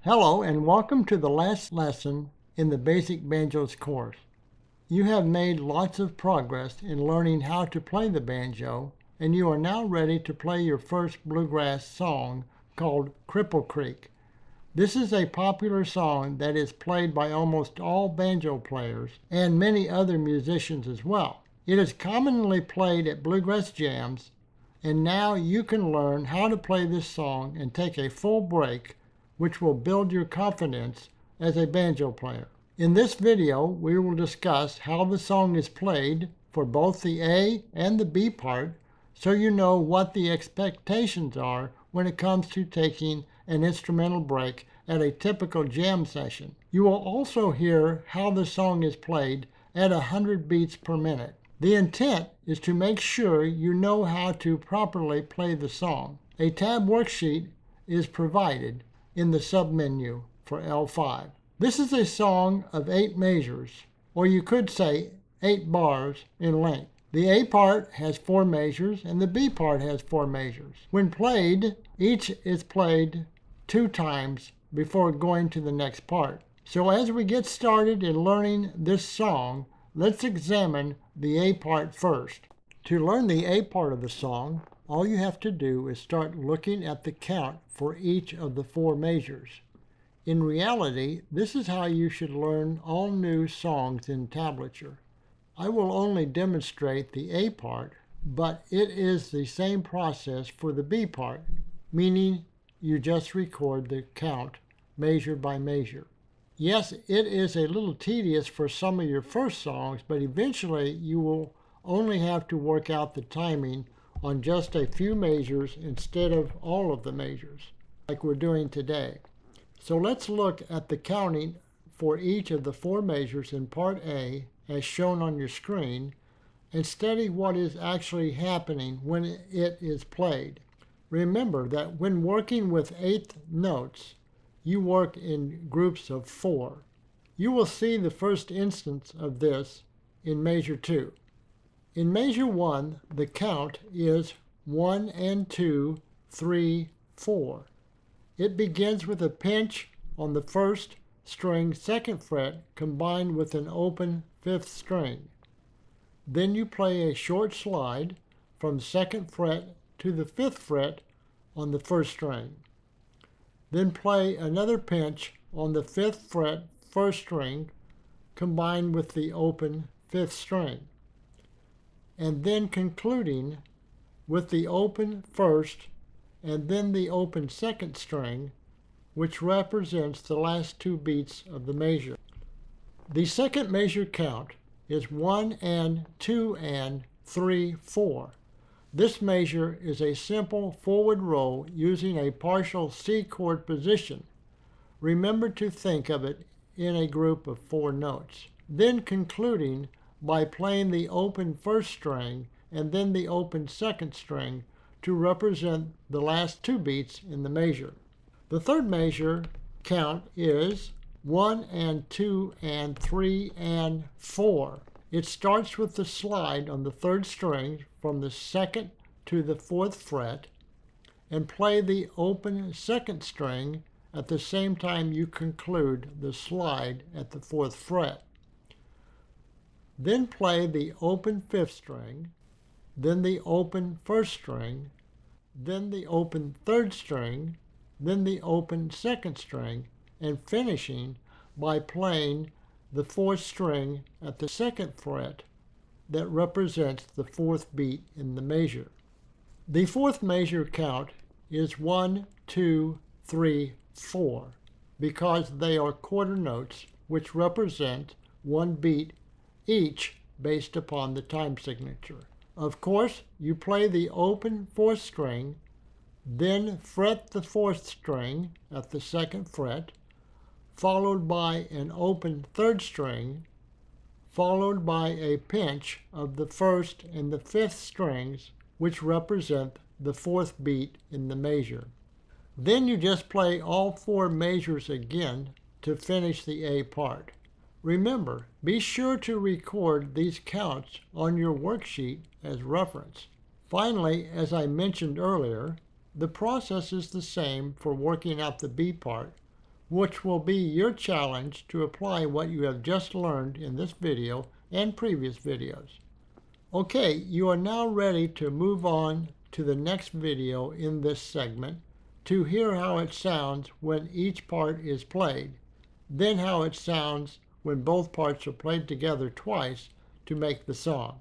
Hello and welcome to the last lesson in the Basic Banjos course. You have made lots of progress in learning how to play the banjo, and you are now ready to play your first bluegrass song called Cripple Creek. This is a popular song that is played by almost all banjo players and many other musicians as well. It is commonly played at bluegrass jams, and now you can learn how to play this song and take a full break, which will build your confidence as a banjo player. In this video, we will discuss how the song is played for both the A and the B part, so you know what the expectations are when it comes to taking an instrumental break at a typical jam session. You will also hear how the song is played at 100 beats per minute. The intent is to make sure you know how to properly play the song. A tab worksheet is provided in the submenu for L5. This is a song of 8 measures, or you could say 8 bars in length. The A part has 4 measures and the B part has 4 measures. When played, each is played 2 times before going to the next part. So as we get started in learning this song, let's examine the A part first. To learn the A part of the song, all you have to do is start looking at the count for each of the 4 measures. In reality, this is how you should learn all new songs in tablature. I will only demonstrate the A part, but it is the same process for the B part, meaning you just record the count measure by measure. Yes, it is a little tedious for some of your first songs, but eventually you will only have to work out the timing on just a few measures instead of all of the measures, like we're doing today. So let's look at the counting for each of the 4 measures in Part A as shown on your screen and study what is actually happening when it is played. Remember that when working with 8th notes, you work in groups of 4. You will see the first instance of this in measure 2. In measure 1, the count is 1 and 2, 3, 4. It begins with a pinch on the 1st string 2nd fret combined with an open 5th string. Then you play a short slide from 2nd fret to the 5th fret on the 1st string. Then play another pinch on the 5th fret 1st string combined with the open 5th string, and then concluding with the open 1st and then the open 2nd string, which represents the last 2 beats of the measure. The second measure count is 1 and 2 and 3, 4. This measure is a simple forward roll using a partial C chord position. Remember to think of it in a group of 4 notes. Then concluding by playing the open 1st string and then the open 2nd string to represent the last 2 beats in the measure. The third measure count is 1 and 2 and 3 and 4. It starts with the slide on the 3rd string from the 2nd to the 4th fret and play the open 2nd string at the same time you conclude the slide at the 4th fret. Then play the open 5th string, then the open 1st string, then the open 3rd string, then the open 2nd string, and finishing by playing the 4th string at the 2nd fret that represents the 4th beat in the measure. The 4th measure count is 1, 2, 3, 4 because they are quarter notes which represent 1 beat each based upon the time signature. Of course, you play the open 4th string, then fret the 4th string at the 2nd fret, followed by an open 3rd string, followed by a pinch of the 1st and the 5th strings, which represent the 4th beat in the measure. Then you just play all 4 measures again to finish the A part. Remember, be sure to record these counts on your worksheet as reference. Finally, as I mentioned earlier, the process is the same for working out the B part, which will be your challenge to apply what you have just learned in this video and previous videos. Okay, you are now ready to move on to the next video in this segment to hear how it sounds when each part is played, then how it sounds when both parts are played together twice to make the song.